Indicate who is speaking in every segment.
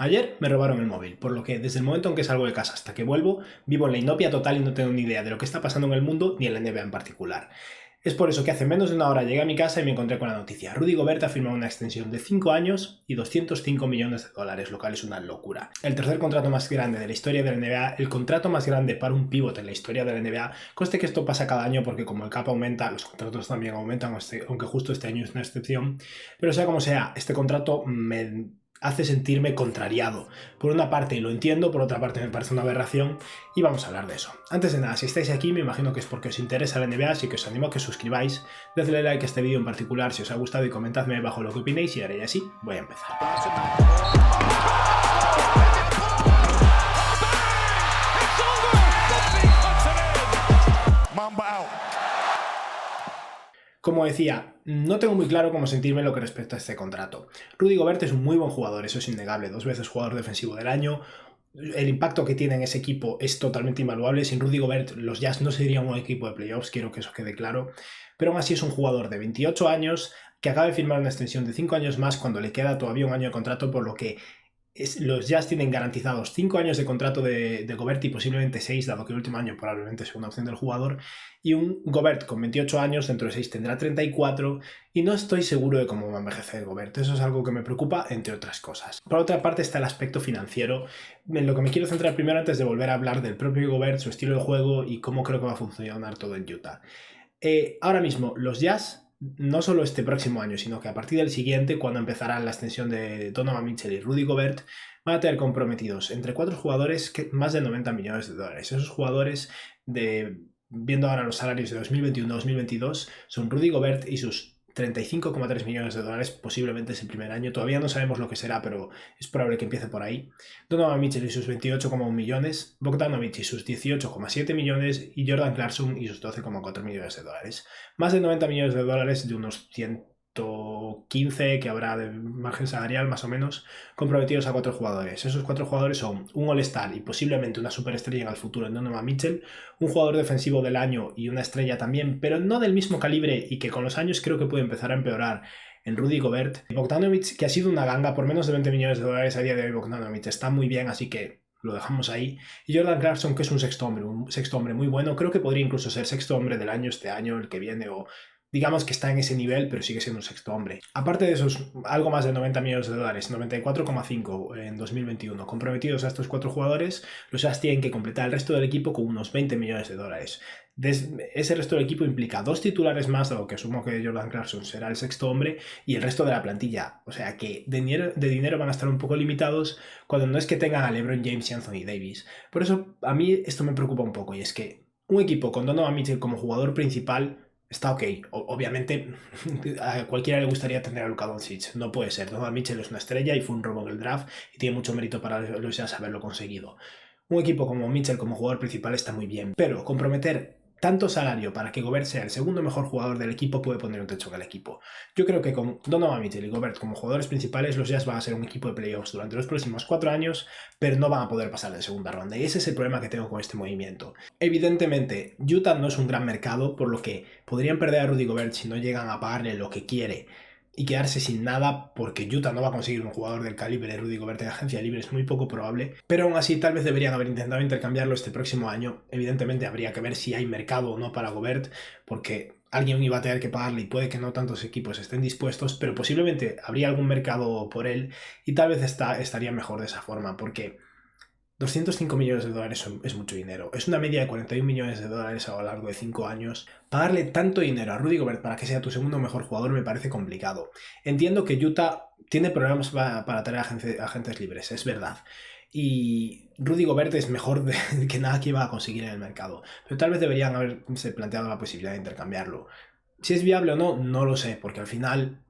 Speaker 1: Ayer me robaron el móvil, por lo que desde el momento en que salgo de casa hasta que vuelvo, vivo en la inopia total y no tengo ni idea de lo que está pasando en el mundo ni en la NBA en particular. Es por eso que hace menos de una hora llegué a mi casa y me encontré con la noticia. Rudy Gobert ha firmado una extensión de 5 años y 205 millones de dólares, lo cual es una locura. El tercer contrato más grande de la historia de la NBA, el contrato más grande para un pívot en la historia de la NBA. Conste que esto pasa cada año porque como el cap aumenta, los contratos también aumentan, aunque justo este año es una excepción. Pero sea como sea, este contrato me hace sentirme contrariado. Por una parte lo entiendo, por otra parte me parece una aberración y vamos a hablar de eso. Antes de nada, si estáis aquí me imagino que es porque os interesa la NBA, así que os animo a que os suscribáis, dadle like a este vídeo en particular si os ha gustado y comentadme abajo lo que opinéis y ahora ya sí, voy a empezar. Como decía, no tengo muy claro cómo sentirme en lo que respecta a este contrato. Rudy Gobert es un muy buen jugador, eso es innegable, 2 veces jugador defensivo del año. El impacto que tiene en ese equipo es totalmente invaluable. Sin Rudy Gobert, los Jazz no serían un equipo de playoffs, quiero que eso quede claro. Pero aún así es un jugador de 28 años que acaba de firmar una extensión de 5 años más cuando le queda todavía un año de contrato, por lo que los Jazz tienen garantizados 5 años de contrato de Gobert y posiblemente 6, dado que el último año probablemente sea una opción del jugador, y un Gobert con 28 años, dentro de 6 tendrá 34, y no estoy seguro de cómo va a envejecer Gobert. Eso es algo que me preocupa, entre otras cosas. Por otra parte está el aspecto financiero, en lo que me quiero centrar primero antes de volver a hablar del propio Gobert, su estilo de juego y cómo creo que va a funcionar todo en Utah. Ahora mismo, los Jazz, no solo este próximo año, sino que a partir del siguiente, cuando empezará la extensión de Donovan Mitchell y Rudy Gobert, van a tener comprometidos entre 4 jugadores más de 90 millones de dólares. Esos jugadores, viendo ahora los salarios de 2021-2022, son Rudy Gobert y sus 35,3 millones de dólares, posiblemente es el primer año. Todavía no sabemos lo que será, pero es probable que empiece por ahí. Donovan Mitchell y sus 28,1 millones, Bogdanovic y sus 18,7 millones y Jordan Clarkson y sus 12,4 millones de dólares. Más de 90 millones de dólares de unos 115 que habrá de margen salarial más o menos comprometidos a 4 jugadores. Esos 4 jugadores son un All-Star y posiblemente una superestrella en el futuro en Donovan Mitchell, un jugador defensivo del año y una estrella también, pero no del mismo calibre y que con los años creo que puede empezar a empeorar, en Rudy Gobert. Bogdanovic, que ha sido una ganga por menos de 20 millones de dólares a día de hoy. Bogdanovic está muy bien, así que lo dejamos ahí. Y Jordan Clarkson, que es un sexto hombre muy bueno. Creo que podría incluso ser sexto hombre del año este año, el que viene, o digamos que está en ese nivel, pero sigue siendo un sexto hombre. Aparte de esos, algo más de 90 millones de dólares, 94,5 en 2021, comprometidos a estos 4 jugadores, los Jazz tienen que completar el resto del equipo con unos 20 millones de dólares. Ese resto del equipo implica 2 titulares más, dado que asumo que Jordan Clarkson será el sexto hombre, y el resto de la plantilla. O sea que de dinero van a estar un poco limitados cuando no es que tengan a LeBron James y Anthony Davis. Por eso a mí esto me preocupa un poco, y es que un equipo con Donovan Mitchell como jugador principal está ok. Obviamente a cualquiera le gustaría tener a Luka Doncic. No puede ser. Donovan Mitchell es una estrella y fue un robo en el draft y tiene mucho mérito para los Jazz haberlo conseguido. Un equipo como Mitchell como jugador principal está muy bien, pero comprometer tanto salario para que Gobert sea el segundo mejor jugador del equipo puede poner un techo en el equipo. Yo creo que con Donovan Mitchell y Gobert como jugadores principales, los Jazz van a ser un equipo de playoffs durante los próximos 4 años, pero no van a poder pasar de segunda ronda, y ese es el problema que tengo con este movimiento. Evidentemente, Utah no es un gran mercado, por lo que podrían perder a Rudy Gobert si no llegan a pagarle lo que quiere y quedarse sin nada, porque Utah no va a conseguir un jugador del calibre de Rudy Gobert en agencia libre, es muy poco probable, pero aún así tal vez deberían haber intentado intercambiarlo este próximo año. Evidentemente habría que ver si hay mercado o no para Gobert, porque alguien iba a tener que pagarle y puede que no tantos equipos estén dispuestos, pero posiblemente habría algún mercado por él y tal vez estaría mejor de esa forma, porque 205 millones de dólares es mucho dinero. Es una media de 41 millones de dólares a lo largo de 5 años. Pagarle tanto dinero a Rudy Gobert para que sea tu segundo mejor jugador me parece complicado. Entiendo que Utah tiene problemas para traer agentes libres, es verdad. Y Rudy Gobert es mejor que nada que iba a conseguir en el mercado. Pero tal vez deberían haberse planteado la posibilidad de intercambiarlo. Si es viable o no, no lo sé, porque al final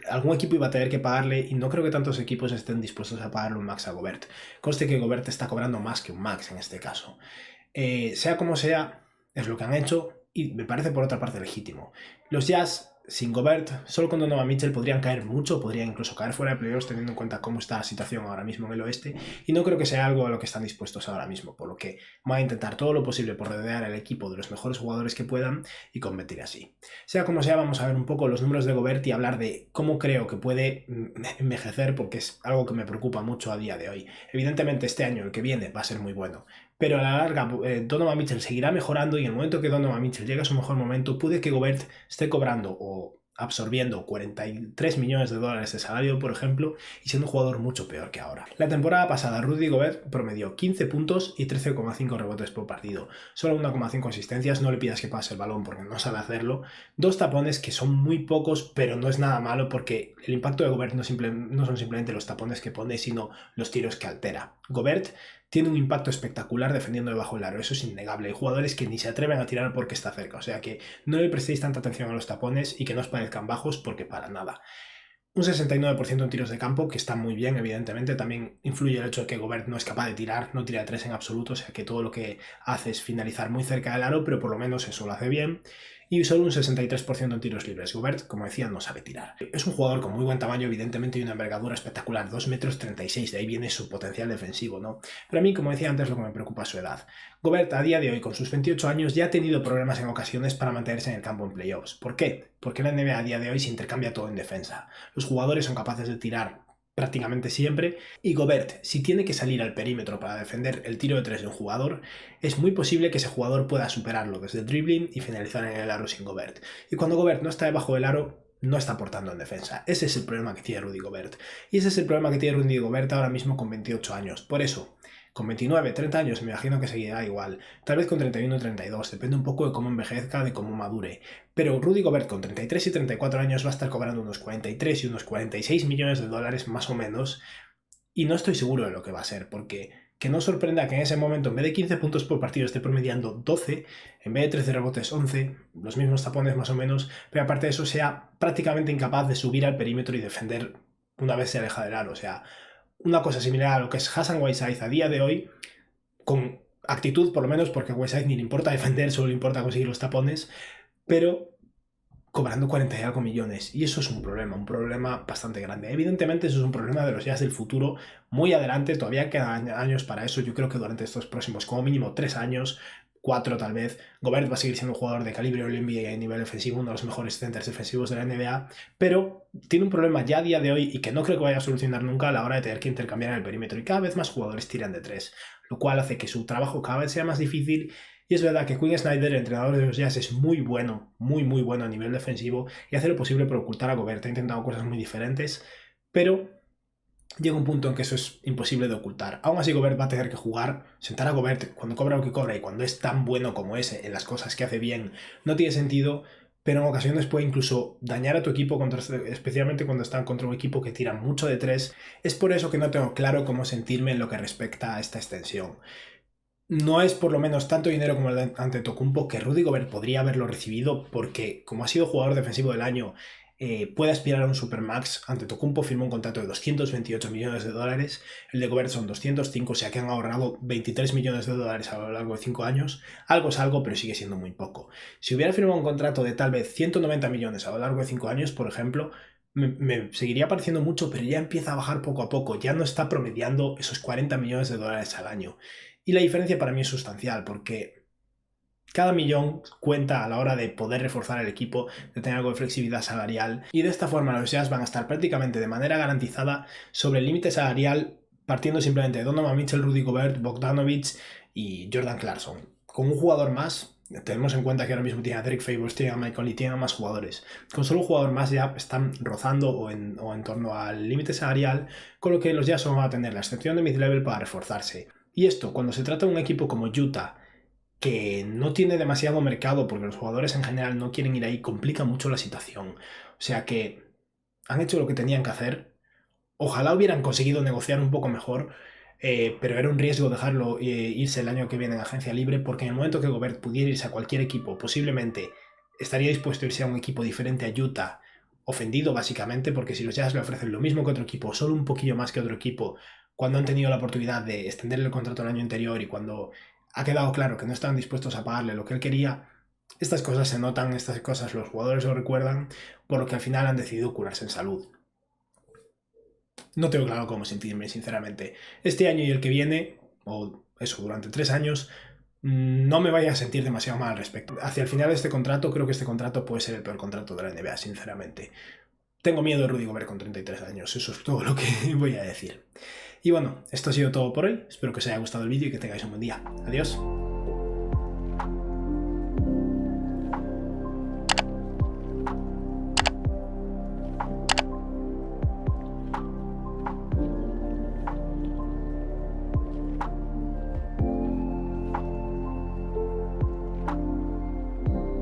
Speaker 1: algún equipo iba a tener que pagarle y no creo que tantos equipos estén dispuestos a pagarle un max a Gobert. Conste que Gobert está cobrando más que un max en este caso. Sea como sea, es lo que han hecho y me parece por otra parte legítimo. Los Jazz sin Gobert, solo con Donovan Mitchell podrían caer mucho, podrían incluso caer fuera de playoffs teniendo en cuenta cómo está la situación ahora mismo en el oeste, y no creo que sea algo a lo que están dispuestos ahora mismo, por lo que van a intentar todo lo posible por rodear al equipo de los mejores jugadores que puedan y competir así. Sea como sea, vamos a ver un poco los números de Gobert y hablar de cómo creo que puede envejecer, porque es algo que me preocupa mucho a día de hoy. Evidentemente este año, el que viene, va a ser muy bueno, pero a la larga Donovan Mitchell seguirá mejorando y en el momento que Donovan Mitchell llegue a su mejor momento, puede que Gobert esté cobrando o absorbiendo 43 millones de dólares de salario, por ejemplo, y siendo un jugador mucho peor que ahora. La temporada pasada, Rudy Gobert promedió 15 puntos y 13,5 rebotes por partido, solo 1,5 asistencias, no le pidas que pase el balón porque no sabe hacerlo, 2 tapones que son muy pocos, pero no es nada malo porque el impacto de Gobert no son simplemente los tapones que pone, sino los tiros que altera. Gobert tiene un impacto espectacular defendiendo debajo del aro, eso es innegable. Hay jugadores que ni se atreven a tirar porque está cerca, o sea que no le prestéis tanta atención a los tapones y que no os parezcan bajos porque para nada. Un 69% en tiros de campo, que está muy bien, evidentemente. También influye el hecho de que Gobert no es capaz de tirar, no tira de 3 en absoluto, o sea que todo lo que hace es finalizar muy cerca del aro, pero por lo menos eso lo hace bien. Y solo un 63% en tiros libres. Gobert, como decía, no sabe tirar. Es un jugador con muy buen tamaño, evidentemente, y una envergadura espectacular, 2,36 m, de ahí viene su potencial defensivo, ¿no? Pero a mí, como decía antes, lo que me preocupa es su edad. Gobert, a día de hoy, con sus 28 años, ya ha tenido problemas en ocasiones para mantenerse en el campo en playoffs. ¿Por qué? Porque la NBA a día de hoy se intercambia todo en defensa. Los jugadores son capaces de tirar prácticamente siempre, y Gobert, si tiene que salir al perímetro para defender el tiro de 3 de un jugador, es muy posible que ese jugador pueda superarlo desde el dribbling y finalizar en el aro sin Gobert. Y cuando Gobert no está debajo del aro, no está aportando en defensa. Ese es el problema que tiene Rudy Gobert. Y ese es el problema que tiene Rudy Gobert ahora mismo con 28 años. Por eso, con 29, 30 años me imagino que seguirá igual. Tal vez con 31 o 32, depende un poco de cómo envejezca, de cómo madure. Pero Rudy Gobert con 33 y 34 años va a estar cobrando unos 43 y unos 46 millones de dólares más o menos. Y no estoy seguro de lo que va a ser, porque que no sorprenda que en ese momento en vez de 15 puntos por partido esté promediando 12, en vez de 13 rebotes 11, los mismos tapones más o menos, pero aparte de eso sea prácticamente incapaz de subir al perímetro y defender una vez se aleja del aro. O sea, una cosa similar a lo que es Hassan Whiteside a día de hoy, con actitud por lo menos, porque a Whiteside ni le importa defender, solo le importa conseguir los tapones, pero cobrando 40 y algo millones. Y eso es un problema bastante grande. Evidentemente eso es un problema de los Jazz del futuro, muy adelante, todavía quedan años para eso. Yo creo que durante estos próximos, como mínimo 3 años, 4 tal vez, Gobert va a seguir siendo un jugador de calibre All-NBA a nivel defensivo, uno de los mejores centers defensivos de la NBA, pero tiene un problema ya a día de hoy y que no creo que vaya a solucionar nunca a la hora de tener que intercambiar en el perímetro, y cada vez más jugadores tiran de 3, lo cual hace que su trabajo cada vez sea más difícil. Y es verdad que Quinn Snyder, el entrenador de los Jazz, es muy bueno, muy bueno a nivel defensivo y hace lo posible por ocultar a Gobert. Ha intentado cosas muy diferentes, pero llega un punto en que eso es imposible de ocultar. Aún así, Gobert va a tener que jugar. Sentar a Gobert cuando cobra lo que cobra y cuando es tan bueno como es en las cosas que hace bien no tiene sentido, pero en ocasiones puede incluso dañar a tu equipo, especialmente cuando están contra un equipo que tira mucho de 3. Es por eso que no tengo claro cómo sentirme en lo que respecta a esta extensión. No es por lo menos tanto dinero como el de Antetokounmpo, que Rudy Gobert podría haberlo recibido porque, como ha sido jugador defensivo del año, puede aspirar a un Supermax. Antetokounmpo firmó un contrato de 228 millones de dólares, el de Gobert son 205, o sea que han ahorrado 23 millones de dólares a lo largo de 5 años. Algo es algo, pero sigue siendo muy poco. Si hubiera firmado un contrato de tal vez 190 millones a lo largo de 5 años, por ejemplo, me seguiría pareciendo mucho, pero ya empieza a bajar poco a poco, ya no está promediando esos 40 millones de dólares al año. Y la diferencia para mí es sustancial, porque cada millón cuenta a la hora de poder reforzar el equipo, de tener algo de flexibilidad salarial, y de esta forma los Jazz van a estar prácticamente de manera garantizada sobre el límite salarial, partiendo simplemente de Donovan Mitchell, Rudy Gobert, Bogdanovic y Jordan Clarkson. Con un jugador más, tenemos en cuenta que ahora mismo tiene a Derek Favors, tiene a Michael y tiene a más jugadores. Con solo un jugador más ya están rozando o en torno al límite salarial, con lo que los Jazz van a tener la excepción de mid-level para reforzarse. Y esto, cuando se trata de un equipo como Utah, que no tiene demasiado mercado porque los jugadores en general no quieren ir ahí, complica mucho la situación. O sea que han hecho lo que tenían que hacer. Ojalá hubieran conseguido negociar un poco mejor, pero era un riesgo dejarlo irse el año que viene en agencia libre, porque en el momento que Gobert pudiera irse a cualquier equipo, posiblemente estaría dispuesto a irse a un equipo diferente a Utah, ofendido básicamente, porque si los Jazz le ofrecen lo mismo que otro equipo, solo un poquillo más que otro equipo, cuando han tenido la oportunidad de extenderle el contrato el año anterior y cuando ha quedado claro que no estaban dispuestos a pagarle lo que él quería, Estas cosas se notan, estas cosas los jugadores lo recuerdan, por lo que al final han decidido curarse en salud. No tengo claro cómo sentirme, sinceramente. Este año y el que viene, o eso, durante 3 años, no me vaya a sentir demasiado mal al respecto. Hacia el final de este contrato, creo que este contrato puede ser el peor contrato de la NBA, sinceramente. Tengo miedo de Rudy Gobert con 33 años, eso es todo lo que voy a decir. Y bueno, esto ha sido todo por hoy. Espero que os haya gustado el vídeo y que tengáis un buen día. Adiós.